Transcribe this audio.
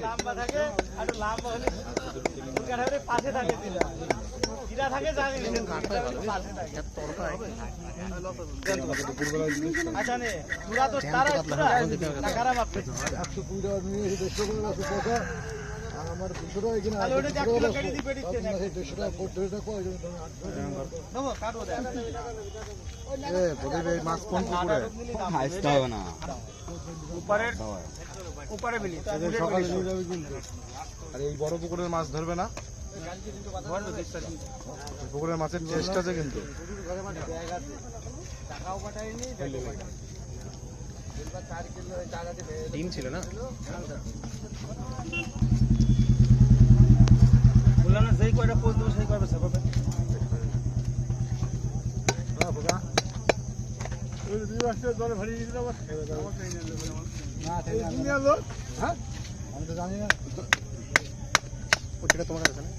লম্বা থাকে আর লম্বা হলে দুর্গাঠাকুরের পাশে থাকে জিরা থাকে জানি পাশে থাকে আচ্ছা নে পুরা তো তারা না খারাপ আপনি 120 টাকা নিয়ে 150 টাকা আছে পয়সা আর আমার 200 টাকা কিনা তাহলে ওটা 1 কিলো কেটে দিবে দিতে না 150 টাকা 40 টাকা কয় নবো কাটবো দে প্রদীপ এই মাছ কোন পুকুরে হাইস্ট হবে না উপরে মিলি সকালে নিয়ে যাবে কিন্তু আর এই বড় পুকুরের মাছ ধরবে না পুকুরের মাছের টেস্ট আছে কিন্তু ডিম ছিল না বললাম না যেই কয়টা পোস্ট দেবো সেই করবে সব আমি তো জানি না ওটা তোমার কাছে না